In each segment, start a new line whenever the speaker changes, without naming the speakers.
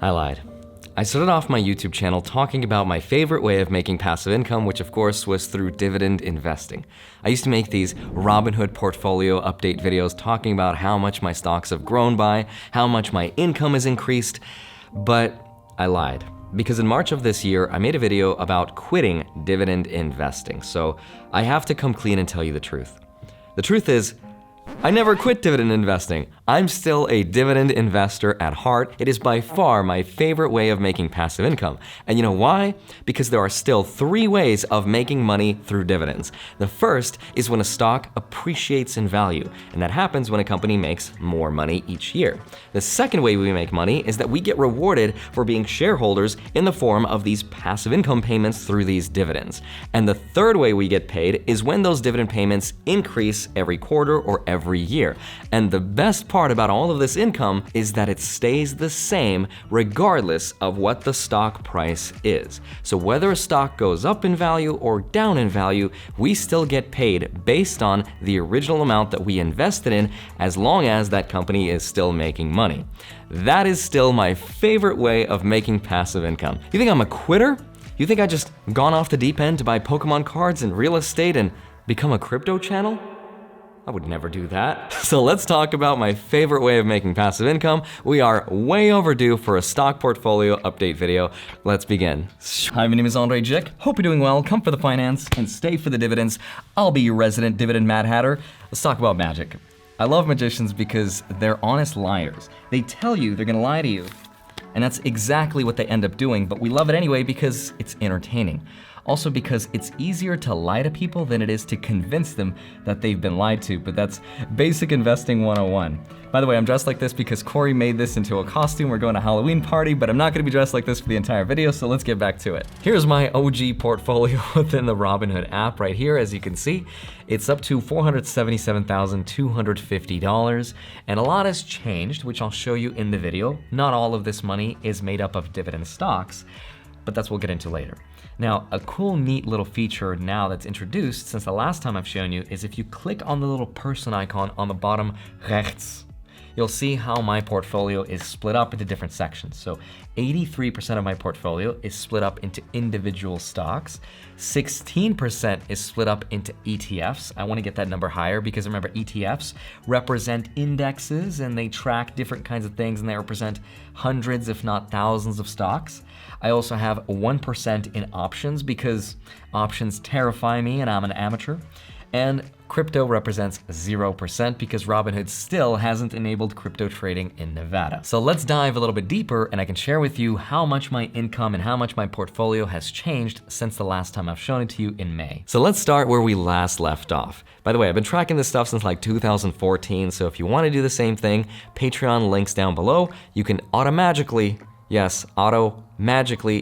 I lied. I started off my YouTube channel talking about my favorite way of making passive income, which of course was through dividend investing. I used to make these Robinhood portfolio update videos talking about how much my stocks have grown by, how much my income has increased, but I lied. Because in March of this year, I made a video about quitting dividend investing. So I have to come clean and tell you the truth. The truth is, I never quit dividend investing. I'm still a dividend investor at heart. It is by far my favorite way of making passive income. And you know why? Because there are still 3 ways of making money through dividends. The first is when a stock appreciates in value, and that happens when a company makes more money each year. The second way we make money is that we get rewarded for being shareholders in the form of these passive income payments through these dividends. And the third way we get paid is when those dividend payments increase every quarter or every year. And the best part about all of this income is that it stays the same regardless of what the stock price is. So whether a stock goes up in value or down in value, we still get paid based on the original amount that we invested in, as long as that company is still making money. That is still my favorite way of making passive income. You think I'm a quitter? You think I just gone off the deep end to buy Pokemon cards and real estate and become a crypto channel? I would never do that. So let's talk about my favorite way of making passive income. We are way overdue for a stock portfolio update video. Let's begin. Hi, my name is Andrei Jikh. Hope you're doing well. Come for the finance and stay for the dividends. I'll be your resident dividend Mad Hatter. Let's talk about magic. I love magicians because they're honest liars. They tell you they're gonna lie to you, and that's exactly what they end up doing, but we love it anyway because it's entertaining. Also because it's easier to lie to people than it is to convince them that they've been lied to, but that's basic investing 101. By the way, I'm dressed like this because Corey made this into a costume. We're going to a Halloween party, but I'm not gonna be dressed like this for the entire video, so let's get back to it. Here's my OG portfolio within the Robinhood app right here. As you can see, it's up to $477,250, and a lot has changed, which I'll show you in the video. Not all of this money is made up of dividend stocks, but that's what we'll get into later. Now, a cool, neat little feature now that's introduced since the last time I've shown you is if you click on the little person icon on the bottom rechts, you'll see how my portfolio is split up into different sections. So 83% of my portfolio is split up into individual stocks. 16% is split up into ETFs. I want to get that number higher because remember, ETFs represent indexes and they track different kinds of things and they represent hundreds, if not thousands of stocks. I also have 1% in options because options terrify me and I'm an amateur. And crypto represents 0% because Robinhood still hasn't enabled crypto trading in Nevada. So let's dive a little bit deeper and I can share with you how much my income and how much my portfolio has changed since the last time I've shown it to you in May. So let's start where we last left off. By the way, I've been tracking this stuff since like 2014, so if you want to do the same thing, Patreon links down below. You can auto-magically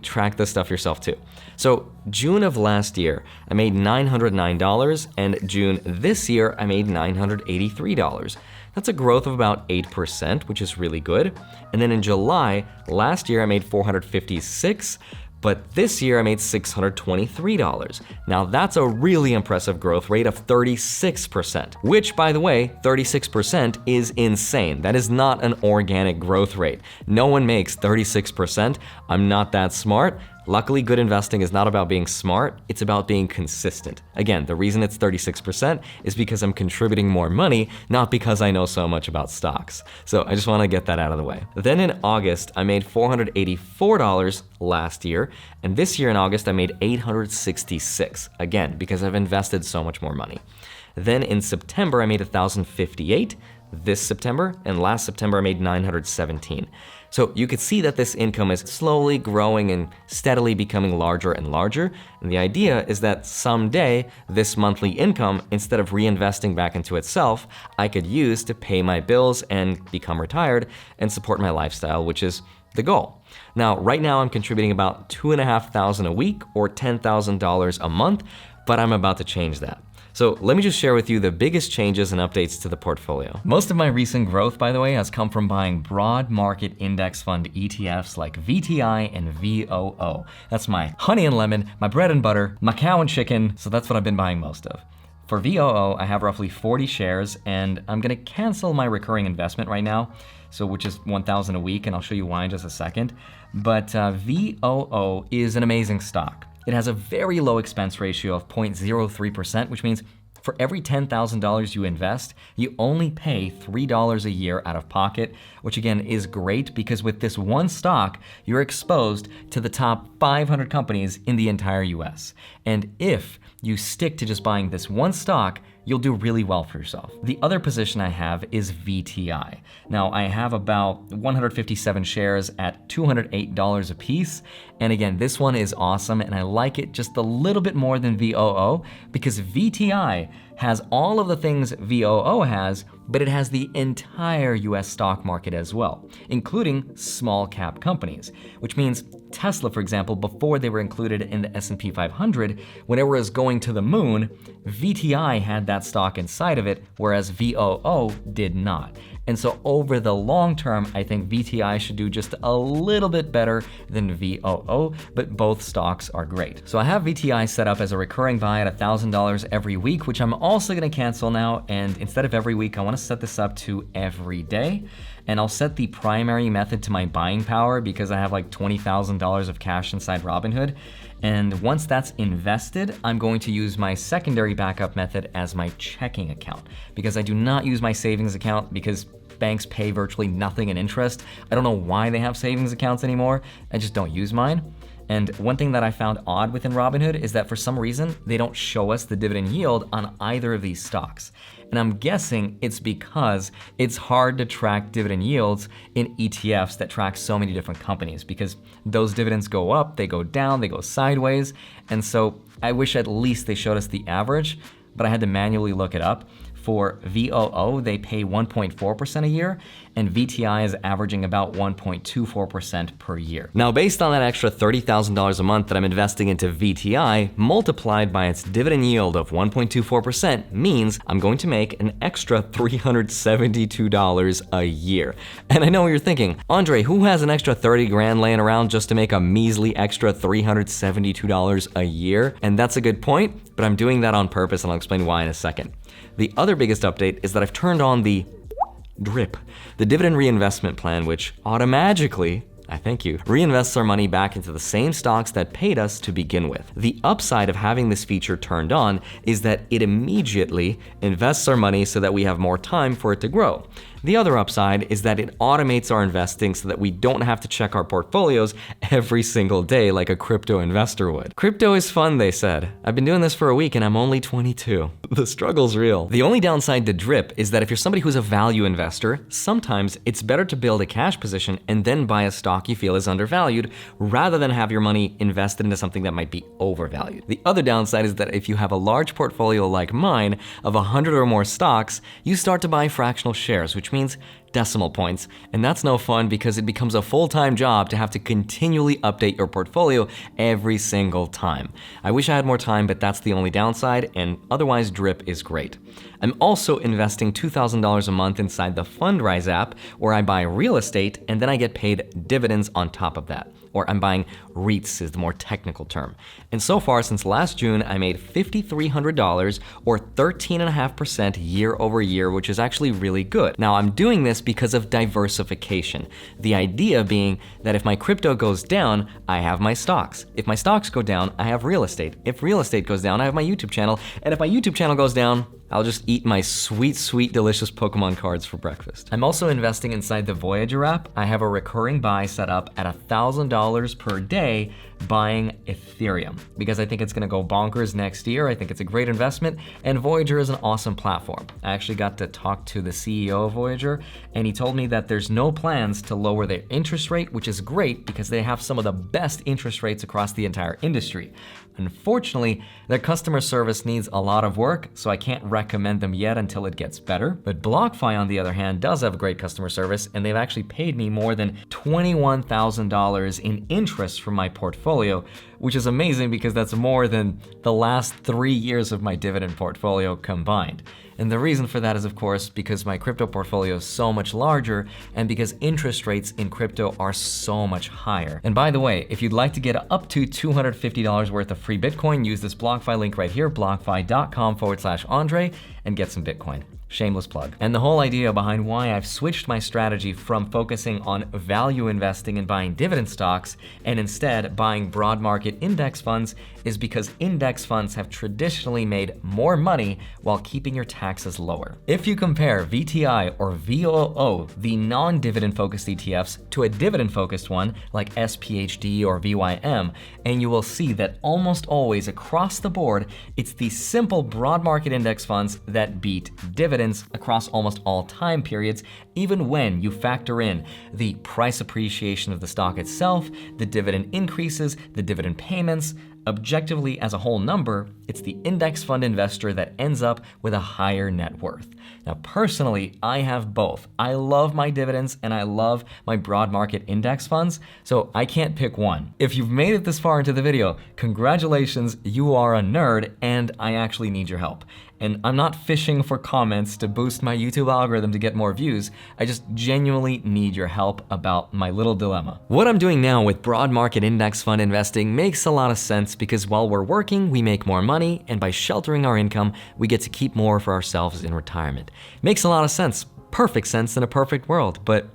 track this stuff yourself too. So June of last year, I made $909, and June this year, I made $983. That's a growth of about 8%, which is really good. And then in July, last year I made $456, but this year I made $623. Now that's a really impressive growth rate of 36%, which by the way, 36% is insane. That is not an organic growth rate. No one makes 36%. I'm not that smart. Luckily, good investing is not about being smart, it's about being consistent. Again, the reason it's 36% is because I'm contributing more money, not because I know so much about stocks. So I just wanna get that out of the way. Then in August, I made $484 last year, and this year in August, I made $866, again, because I've invested so much more money. Then in September, I made $1,058 this September, and last September I made $917. So you could see that this income is slowly growing and steadily becoming larger and larger. And the idea is that someday this monthly income, instead of reinvesting back into itself, I could use to pay my bills and become retired and support my lifestyle, which is the goal. Now, right now I'm contributing about $2,500 a week or $10,000 a month, but I'm about to change that. So let me just share with you the biggest changes and updates to the portfolio. Most of my recent growth, by the way, has come from buying broad market index fund ETFs like VTI and VOO. That's my honey and lemon, my bread and butter, my cow and chicken, so that's what I've been buying most of. For VOO, I have roughly 40 shares, and I'm gonna cancel my recurring investment right now, so which is 1,000 a week, and I'll show you why in just a second. But VOO is an amazing stock. It has a very low expense ratio of 0.03%, which means for every $10,000 you invest, you only pay $3 a year out of pocket, which again is great because with this one stock, you're exposed to the top 500 companies in the entire US. And if you stick to just buying this one stock, you'll do really well for yourself. The other position I have is VTI. Now, I have about 157 shares at $208 a piece. And again, this one is awesome, and I like it just a little bit more than VOO because VTI has all of the things VOO has, but it has the entire US stock market as well, including small cap companies, which means Tesla, for example, before they were included in the S&P 500, when it was going to the moon, VTI had that stock inside of it, whereas VOO did not. And so over the long term, I think VTI should do just a little bit better than VOO, but both stocks are great. So I have VTI set up as a recurring buy at $1,000 every week, which I'm also gonna cancel now. And instead of every week, I wanna set this up to every day. And I'll set the primary method to my buying power because I have like $20,000 of cash inside Robinhood. And once that's invested, I'm going to use my secondary backup method as my checking account because I do not use my savings account because banks pay virtually nothing in interest. I don't know why they have savings accounts anymore. I just don't use mine. And one thing that I found odd within Robinhood is that for some reason, they don't show us the dividend yield on either of these stocks. And I'm guessing it's because it's hard to track dividend yields in ETFs that track so many different companies because those dividends go up, they go down, they go sideways. And so I wish at least they showed us the average, but I had to manually look it up. For VOO, they pay 1.4% a year, and VTI is averaging about 1.24% per year. Now, based on that extra $30,000 a month that I'm investing into VTI, multiplied by its dividend yield of 1.24% means I'm going to make an extra $372 a year. And I know what you're thinking, Andre, who has an extra 30 grand laying around just to make a measly extra $372 a year? And that's a good point, but I'm doing that on purpose, and I'll explain why in a second. The other biggest update is that I've turned on the DRIP, the dividend reinvestment plan, which automatically, I thank you, reinvests our money back into the same stocks that paid us to begin with. The upside of having this feature turned on is that it immediately invests our money so that we have more time for it to grow. The other upside is that it automates our investing so that we don't have to check our portfolios every single day like a crypto investor would. Crypto is fun, they said. I've been doing this for a week and I'm only 22. The struggle's real. The only downside to DRIP is that if you're somebody who's a value investor, sometimes it's better to build a cash position and then buy a stock you feel is undervalued rather than have your money invested into something that might be overvalued. The other downside is that if you have a large portfolio like mine of 100 or more stocks, you start to buy fractional shares, which means decimal points, and that's no fun because it becomes a full-time job to have to continually update your portfolio every single time. I wish I had more time, but that's the only downside, and otherwise DRIP is great. I'm also investing $2,000 a month inside the Fundrise app where I buy real estate and then I get paid dividends on top of that. Or I'm buying REITs is the more technical term. And so far since last June, I made $5,300 or 13.5% year over year, which is actually really good. Now I'm doing this because of diversification. The idea being that if my crypto goes down, I have my stocks. If my stocks go down, I have real estate. If real estate goes down, I have my YouTube channel. And if my YouTube channel goes down, I'll just eat my sweet, sweet, delicious Pokemon cards for breakfast. I'm also investing inside the Voyager app. I have a recurring buy set up at $1,000 per day buying Ethereum because I think it's gonna go bonkers next year. I think it's a great investment, and Voyager is an awesome platform. I actually got to talk to the CEO of Voyager, and he told me that there's no plans to lower their interest rate, which is great because they have some of the best interest rates across the entire industry. Unfortunately, their customer service needs a lot of work, so I can't recommend them yet until it gets better. But BlockFi, on the other hand, does have great customer service, and they've actually paid me more than $21,000 in interest from my portfolio portfolio, which is amazing because that's more than the last 3 years of my dividend portfolio combined. And the reason for that is, of course, because my crypto portfolio is so much larger and because interest rates in crypto are so much higher. And by the way, if you'd like to get up to $250 worth of free Bitcoin, use this BlockFi link right here, blockfi.com/Andrei, and get some Bitcoin. Shameless plug. And the whole idea behind why I've switched my strategy from focusing on value investing and buying dividend stocks and instead buying broad market index funds is because index funds have traditionally made more money while keeping your taxes lower. If you compare VTI or VOO, the non-dividend focused ETFs, to a dividend focused one like SPHD or VYM, and you will see that almost always across the board, it's the simple broad market index funds that beat dividends across almost all time periods, even when you factor in the price appreciation of the stock itself, the dividend increases, the dividend payments. Objectively, as a whole number, it's the index fund investor that ends up with a higher net worth. Now, personally, I have both. I love my dividends and I love my broad market index funds, so I can't pick one. If you've made it this far into the video, congratulations, you are a nerd and I actually need your help. And I'm not fishing for comments to boost my YouTube algorithm to get more views. I just genuinely need your help about my little dilemma. What I'm doing now with broad market index fund investing makes a lot of sense because while we're working, we make more money, and by sheltering our income, we get to keep more for ourselves in retirement. Makes a lot of sense, perfect sense in a perfect world, but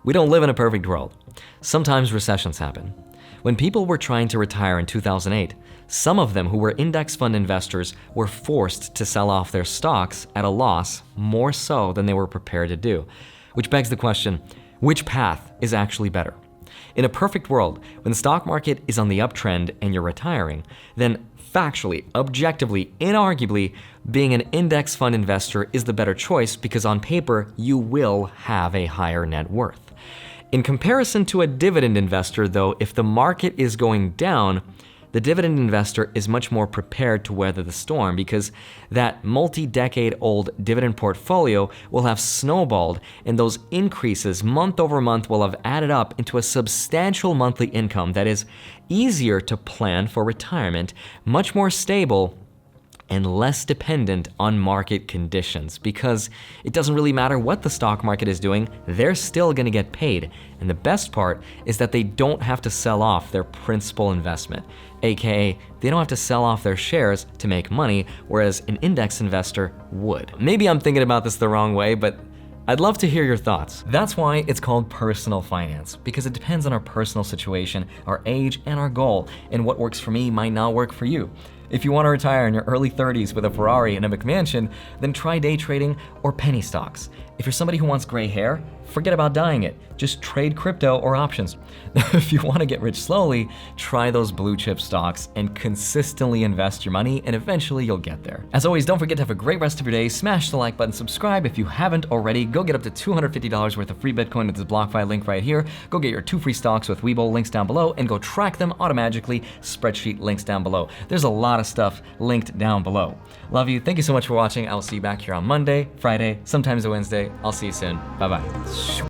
we don't live in a perfect world. Sometimes recessions happen. When people were trying to retire in 2008, some of them who were index fund investors were forced to sell off their stocks at a loss, more so than they were prepared to do. Which begs the question, which path is actually better? In a perfect world, when the stock market is on the uptrend and you're retiring, then factually, objectively, inarguably, being an index fund investor is the better choice because on paper, you will have a higher net worth. In comparison to a dividend investor, though, if the market is going down, the dividend investor is much more prepared to weather the storm because that multi-decade-old dividend portfolio will have snowballed, and those increases month over month will have added up into a substantial monthly income that is easier to plan for retirement, much more stable, and less dependent on market conditions because it doesn't really matter what the stock market is doing, they're still gonna get paid. And the best part is that they don't have to sell off their principal investment, aka they don't have to sell off their shares to make money, whereas an index investor would. Maybe I'm thinking about this the wrong way, but I'd love to hear your thoughts. That's why it's called personal finance, because it depends on our personal situation, our age, and our goal, and what works for me might not work for you. If you want to retire in your early 30s with a Ferrari and a McMansion, then try day trading or penny stocks. If you're somebody who wants gray hair, forget about dyeing it. Just trade crypto or options. If you want to get rich slowly, try those blue chip stocks and consistently invest your money, and eventually you'll get there. As always, don't forget to have a great rest of your day. Smash the like button, subscribe if you haven't already. Go get up to $250 worth of free Bitcoin with this BlockFi link right here. Go get your 2 free stocks with Webull links down below, and go track them automatically. Spreadsheet links down below. There's a lot of stuff linked down below. Love you. Thank you so much for watching. I will see you back here on Monday, Friday, sometimes a Wednesday. I'll see you soon. Bye-bye.